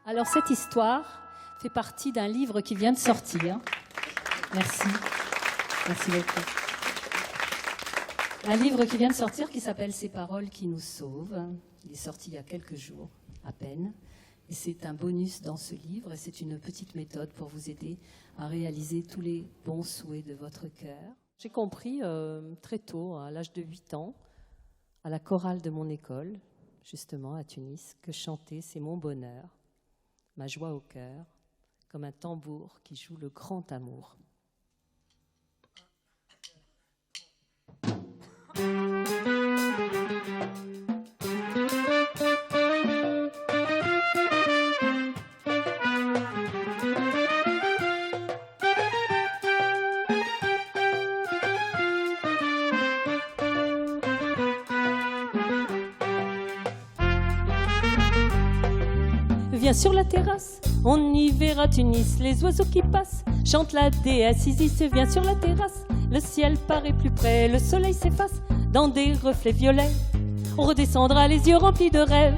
Alors cette histoire fait partie d'un livre qui vient de sortir. Merci. Merci beaucoup. Un livre qui vient de sortir qui s'appelle « Ces paroles qui nous sauvent ». Il est sorti il y a quelques jours à peine. Et c'est un bonus dans ce livre et c'est une petite méthode pour vous aider à réaliser tous les bons souhaits de votre cœur. J'ai compris très tôt, à l'âge de 8 ans, à la chorale de mon école, justement à Tunis, que chanter c'est mon bonheur, ma joie au cœur, comme un tambour qui joue le grand amour. Viens sur la terrasse, on y verra Tunis, les oiseaux qui passent, chante la déesse Isis. Viens sur la terrasse, le ciel paraît plus près, le soleil s'efface dans des reflets violets. On redescendra les yeux remplis de rêves,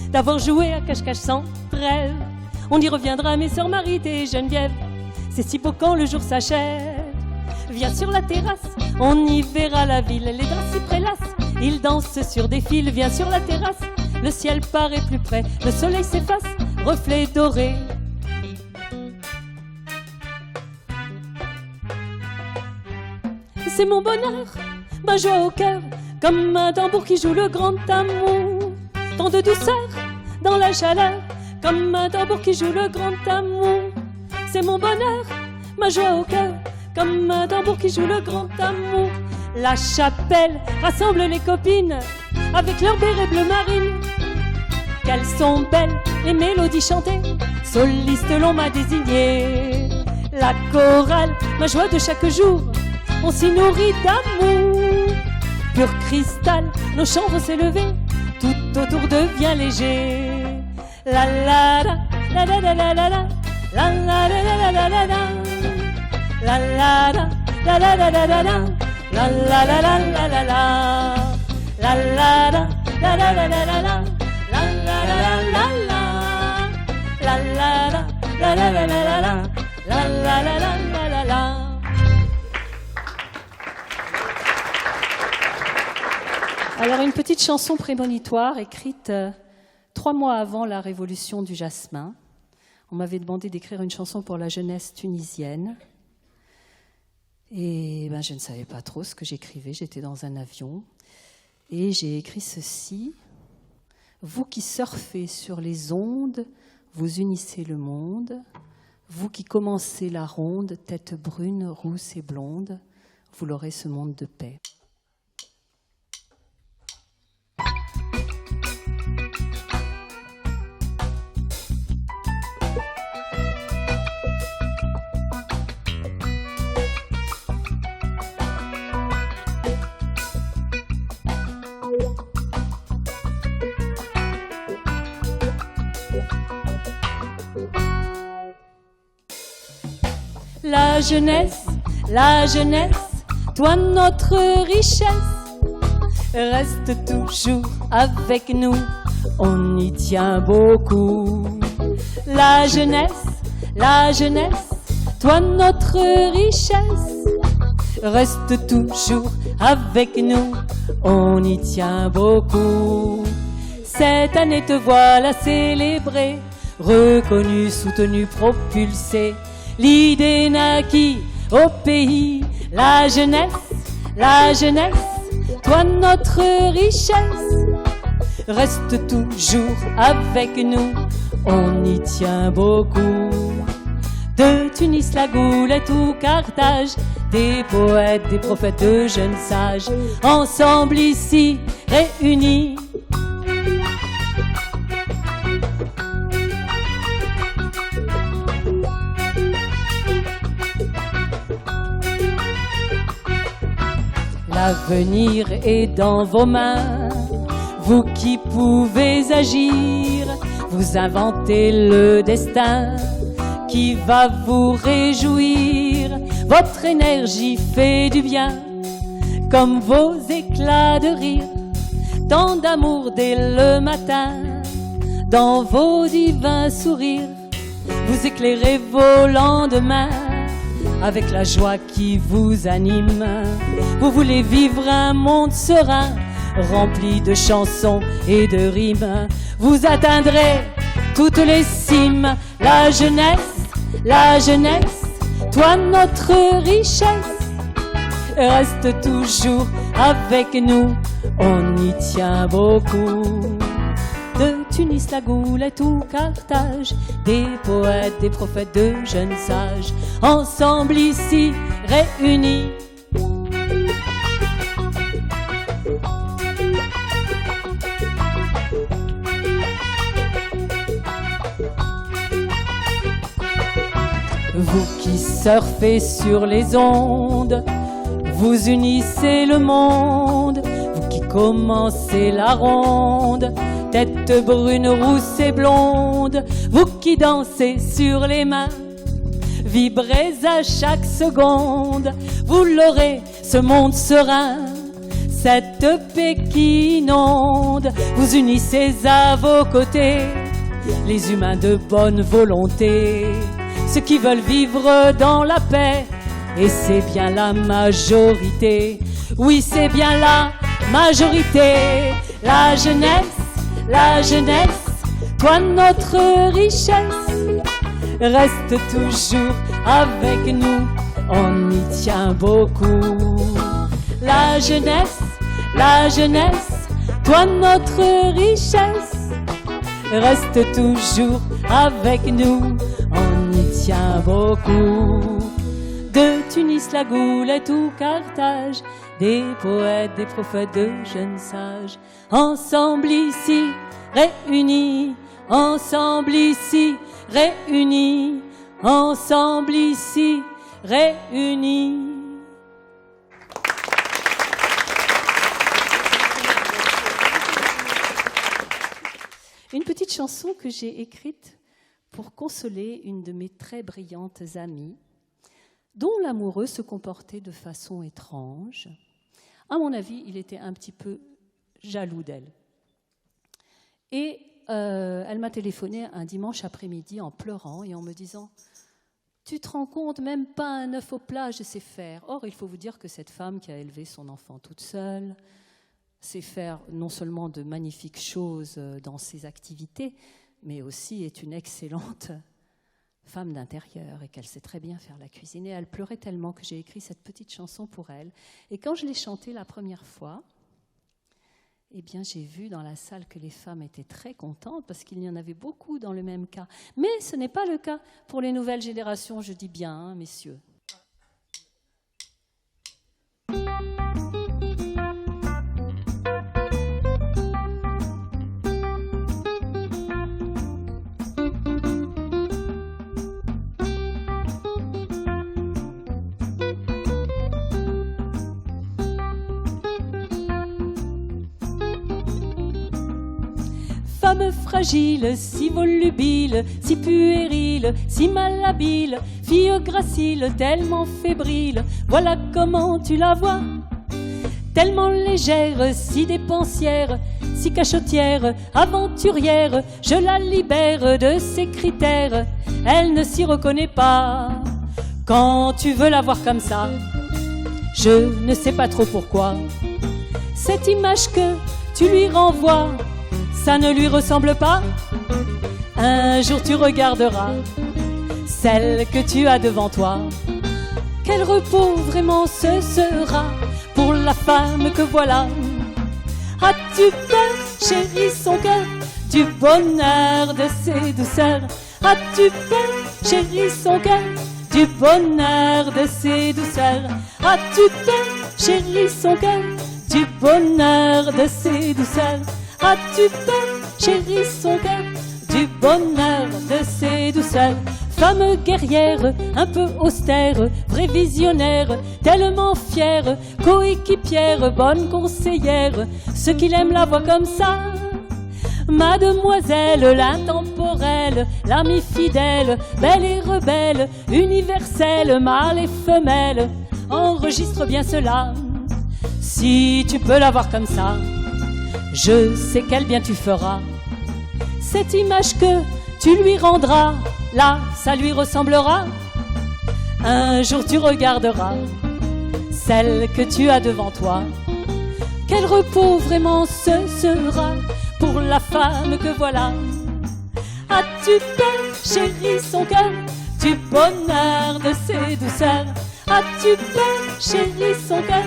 d'avoir joué à cache-cache sans trêve. On y reviendra mes sœurs Marie et Geneviève, c'est si beau quand le jour s'achève. Viens sur la terrasse, on y verra la ville, les draps s'y prélassent, ils dansent sur des fils. Viens sur la terrasse, le ciel paraît plus près, le soleil s'efface, reflet doré. C'est mon bonheur, ma joie au cœur, comme un tambour qui joue le grand amour. Tant de douceur dans la chaleur, comme un tambour qui joue le grand amour. C'est mon bonheur, ma joie au cœur, comme un tambour qui joue le grand amour. La chapelle rassemble les copines avec leur béret bleu marine. Qu'elles sont belles, les mélodies chantées, soliste l'on m'a désigné. La chorale, ma joie de chaque jour, on s'y nourrit d'amour. Pur cristal, nos chants vont s'élever, tout autour devient léger. La la la, la la la la la la, la la la la la la la, la la la, la la la la la la, la la la la la la la, la la la, la la la la la la. La la la la la, la la la, la la la la la, la la la la la la. Alors une petite chanson prémonitoire écrite 3 mois avant la révolution du jasmin. On m'avait demandé d'écrire une chanson pour la jeunesse tunisienne. Et ben, je ne savais pas trop ce que j'écrivais, j'étais dans un avion. Et j'ai écrit ceci. Vous qui surfez sur les ondes, vous unissez le monde. Vous qui commencez la ronde, tête brune, rousse et blonde, vous l'aurez ce monde de paix. La jeunesse, toi notre richesse, reste toujours avec nous, on y tient beaucoup. La jeunesse, toi notre richesse, reste toujours avec nous, on y tient beaucoup. Cette année te voilà célébrée, reconnue, soutenue, propulsée. L'idée naquit au pays, la jeunesse, toi notre richesse, reste toujours avec nous, on y tient beaucoup. De Tunis, la Goulette ou Carthage, des poètes, des prophètes, de jeunes sages, ensemble ici réunis. L'avenir est dans vos mains, vous qui pouvez agir, vous inventez le destin qui va vous réjouir. Votre énergie fait du bien, comme vos éclats de rire, tant d'amour dès le matin, Dans vos divins sourires, vous éclairez vos lendemains avec la joie qui vous anime. Vous voulez vivre un monde serein, rempli de chansons et de rimes. Vous atteindrez toutes les cimes. La jeunesse, toi notre richesse, reste toujours avec nous, on y tient beaucoup. De Tunis, la Goulette ou Carthage, des poètes, des prophètes, de jeunes sages, ensemble ici réunis. Vous qui surfez sur les ondes, vous unissez le monde. Vous qui commencez la ronde, tête brune, rousse et blonde. Vous qui dansez sur les mains, vibrez à chaque seconde. Vous l'aurez, ce monde serein, cette paix qui inonde. Vous unissez à vos côtés les humains de bonne volonté, ceux qui veulent vivre dans la paix. Et c'est bien la majorité, oui c'est bien la majorité. La jeunesse, toi notre richesse, reste toujours avec nous, on y tient beaucoup. La jeunesse, toi notre richesse, reste toujours avec nous, on y tient beaucoup. De Tunis, la Goulette ou Carthage, des poètes, des prophètes, de jeunes sages, ensemble ici réunis, ensemble ici réunis, ensemble ici réunis. Une petite chanson que j'ai écrite pour consoler une de mes très brillantes amies, dont l'amoureux se comportait de façon étrange. À mon avis, il était un petit peu jaloux d'elle. Et elle m'a téléphoné un dimanche après-midi en pleurant et en me disant « Tu te rends compte, même pas un œuf au plat, je sais faire. » Or, il faut vous dire que cette femme qui a élevé son enfant toute seule sait faire non seulement de magnifiques choses dans ses activités, mais aussi est une excellente femme d'intérieur et qu'elle sait très bien faire la cuisine. Et elle pleurait tellement que j'ai écrit cette petite chanson pour elle. Et quand je l'ai chantée la première fois, eh bien, j'ai vu dans la salle que les femmes étaient très contentes parce qu'il y en avait beaucoup dans le même cas. Mais ce n'est pas le cas pour les nouvelles générations, je dis bien, hein, messieurs. Femme fragile, si volubile, si puérile, si malhabile, fille gracile, tellement fébrile, voilà comment tu la vois. Tellement légère, si dépensière, si cachotière, aventurière, je la libère de ses critères, elle ne s'y reconnaît pas. Quand tu veux la voir comme ça, je ne sais pas trop pourquoi, cette image que tu lui renvoies, ça ne lui ressemble pas. Un jour tu regarderas celle que tu as devant toi. Quel repos vraiment ce sera pour la femme que voilà. As-tu peur, chérie, son cœur, du bonheur de ses douceurs? As-tu peur, chérie, son cœur, du bonheur de ses douceurs? As-tu peur, chérie, son cœur, du bonheur de ses douceurs? As-tu peur, chérie, son cœur, du bonheur de ses douceurs? Femme guerrière, un peu austère, vraie visionnaire, tellement fière, coéquipière, bonne conseillère, ceux qui l'aiment la voient comme ça. Mademoiselle, l'intemporelle, l'amie fidèle, belle et rebelle, universelle, mâle et femelle, enregistre bien cela. Si tu peux la voir comme ça, je sais quel bien tu feras. Cette image que tu lui rendras, là, ça lui ressemblera. Un jour tu regarderas celle que tu as devant toi. Quel repos vraiment ce sera pour la femme que voilà. As-tu peur, chérie, son cœur, du bonheur de ses douceurs? As-tu peur, chérie, son cœur,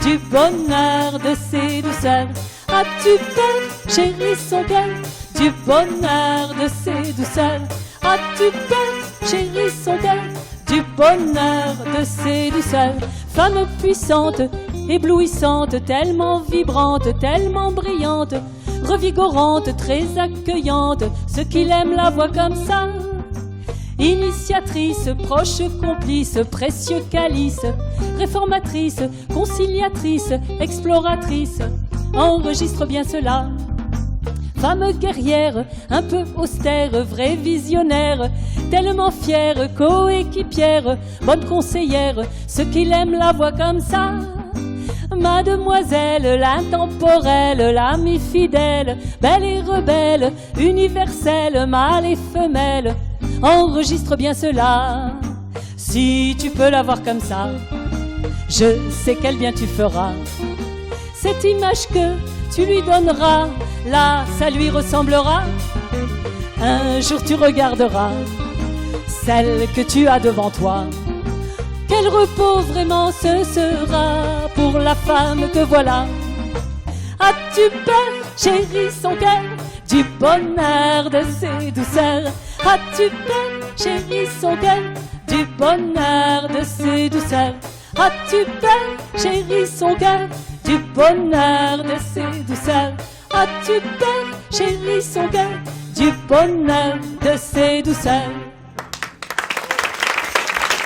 du bonheur de ses douceurs? As-tu peur, chérie, son cœur, du bonheur de ses douceurs? As-tu peur, chérie, son cœur, du bonheur de ses douceurs? Femme puissante, éblouissante, tellement vibrante, tellement brillante, revigorante, très accueillante, ceux qui l'aiment la voient comme ça. Initiatrice, proche complice, précieux calice, réformatrice, conciliatrice, exploratrice, enregistre bien cela. Femme guerrière, un peu austère, vraie visionnaire, tellement fière, coéquipière, bonne conseillère, ceux qui l'aiment la voient comme ça. Mademoiselle, l'intemporelle, l'amie fidèle, belle et rebelle, universelle, mâle et femelle, enregistre bien cela. Si tu peux la voir comme ça, je sais quel bien tu feras. Cette image que tu lui donneras, là, ça lui ressemblera. Un jour tu regarderas celle que tu as devant toi. Quel repos vraiment ce sera pour la femme que voilà. As-tu peur, chérie, son cœur, du bonheur de ses douceurs? As-tu peur, chérie, son cœur, du bonheur de ses douceurs? As-tu peur, chérie, son cœur, du bonheur de ses douceurs? As-tu peur, chérie, son cœur, du bonheur de ses douceurs?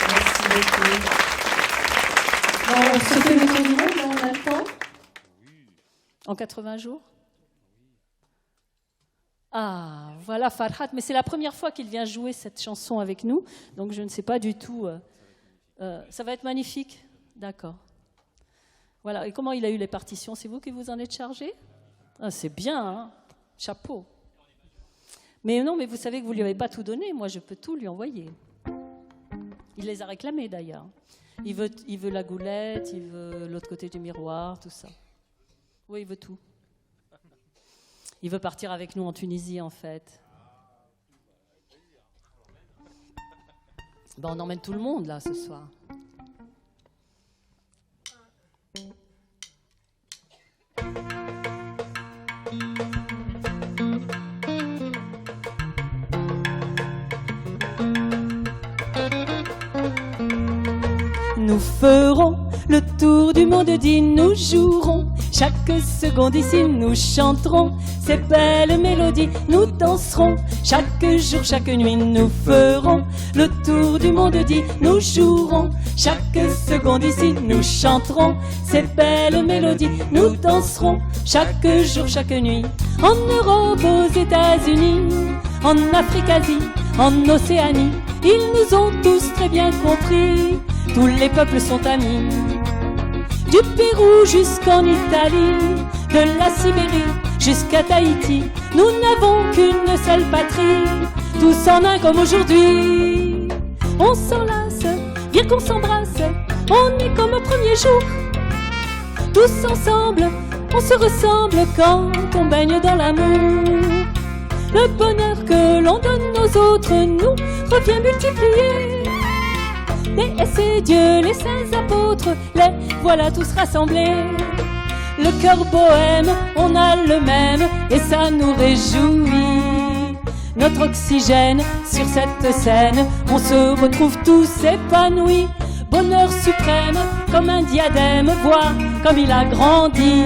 Merci beaucoup. On se fait le tour du monde, on a le temps? En 80 jours? Ah, voilà Farhat, mais c'est la première fois qu'il vient jouer cette chanson avec nous, donc je ne sais pas du tout. Ça va être magnifique? D'accord. Voilà, et comment il a eu les partitions? C'est vous qui vous en êtes chargé? Ah, c'est bien, hein? Chapeau. Mais non, mais vous savez que vous ne lui avez pas tout donné, moi je peux tout lui envoyer. Il les a réclamés d'ailleurs. Il veut la goulette, il veut l'autre côté du miroir, tout ça. Oui, il veut tout. Il veut partir avec nous en Tunisie, en fait. Ben, on emmène tout le monde, là, ce soir. Nous ferons le tour du monde, dit nous jouerons. Chaque seconde ici, nous chanterons ces belles mélodies, nous danserons. Chaque jour, chaque nuit, nous ferons le tour du monde, dit nous jouerons. Chaque seconde ici, nous chanterons ces belles mélodies, nous danserons. Chaque jour, chaque nuit, en Europe, aux États-Unis, en Afrique, Asie, en Océanie, ils nous ont tous très bien compris. Tous les peuples sont amis, du Pérou jusqu'en Italie, de la Sibérie jusqu'à Tahiti. Nous n'avons qu'une seule patrie, tous en un comme aujourd'hui. On s'enlace, viens qu'on s'embrasse, on est comme au premier jour. Tous ensemble, on se ressemble quand on baigne dans l'amour. Le bonheur que l'on donne aux autres nous revient multiplié. Et Dieu, les saints apôtres, les voilà tous rassemblés. Le cœur bohème, on a le même et ça nous réjouit. Notre oxygène sur cette scène, on se retrouve tous épanouis. Bonheur suprême, comme un diadème, vois comme il a grandi.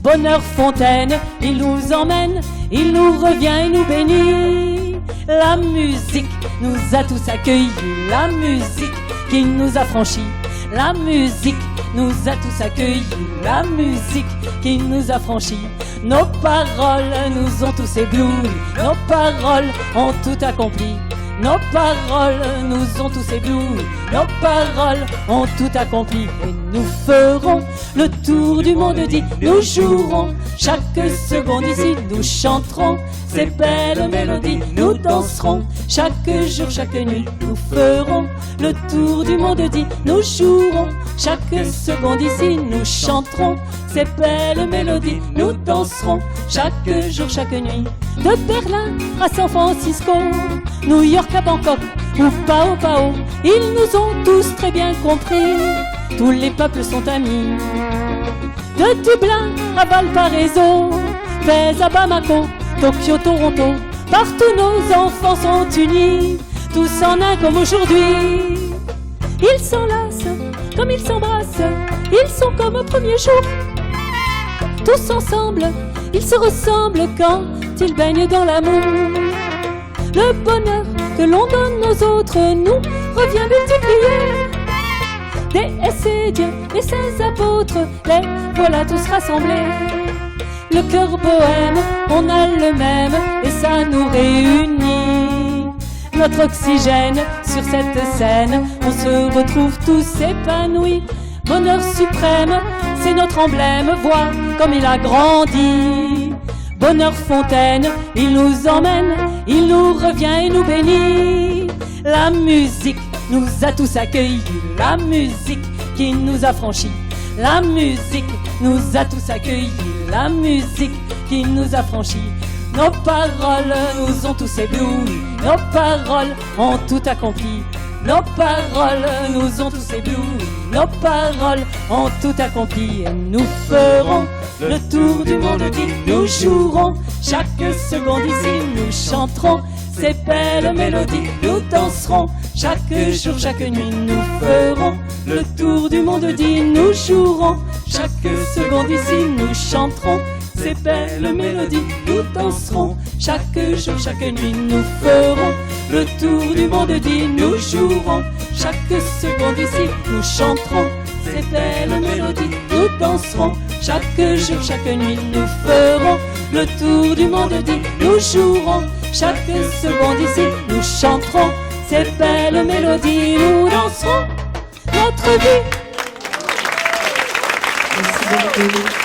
Bonheur fontaine, il nous emmène, il nous revient et nous bénit. La musique nous a tous accueillis, la musique qui nous a franchis. La musique nous a tous accueillis, la musique qui nous a franchis. Nos paroles nous ont tous éblouis, nos paroles ont tout accompli. Nos paroles nous ont tous éblouis, nos paroles ont tout accompli. Et nous ferons le tour du monde dit, nous jouerons chaque seconde ici, nous chanterons ces belles mélodies, nous danserons chaque jour, chaque nuit. Nous ferons le tour du monde dit, nous jouerons chaque seconde ici, nous chanterons ces belles mélodies, nous danserons chaque jour, chaque nuit. De Berlin à San Francisco, New York à Bangkok ou Pao Pao, ils nous ont tous très bien compris, tous les peuples sont amis. De Dublin à Valparaiso, Fès à Bamako, Tokyo, Toronto, partout nos enfants sont unis, tous en un comme aujourd'hui. Ils s'enlacent comme ils s'embrassent, ils sont comme au premier jour. Tous ensemble, ils se ressemblent quand ils baignent dans l'amour. Le bonheur que l'on donne aux autres nous revient multiplié. Des et Dieu et ses apôtres, les voilà tous rassemblés. Le cœur bohème, on a le même et ça nous réunit. Notre oxygène sur cette scène, on se retrouve tous épanouis. Bonheur suprême, c'est notre emblème, vois comme il a grandi. Bonheur fontaine, il nous emmène, il nous revient et nous bénit. La musique nous a tous accueillis, la musique qui nous a franchis. La musique nous a tous accueillis, la musique qui nous a franchis. Nos paroles nous ont tous éblouis, nos paroles ont tout accompli. Nos paroles nous ont tous éblouis, nos paroles ont tout accompli. Et nous ferons le tour du monde dit, nous jouerons chaque seconde ici, nous chanterons ces belles mélodies, nous danserons chaque jour, chaque nuit. Nous ferons le tour du monde dit, nous jouerons chaque seconde ici, nous chanterons ces belles mélodies, nous danserons chaque jour, chaque nuit. Nous ferons le tour du monde dit, nous jouerons chaque seconde ici, nous chanterons ces belles mélodies, nous danserons chaque jour, chaque nuit. Nous ferons le tour du monde dit, nous jouerons chaque seconde ici, nous chanterons ces belles mélodies, nous danserons notre vie. Merci beaucoup.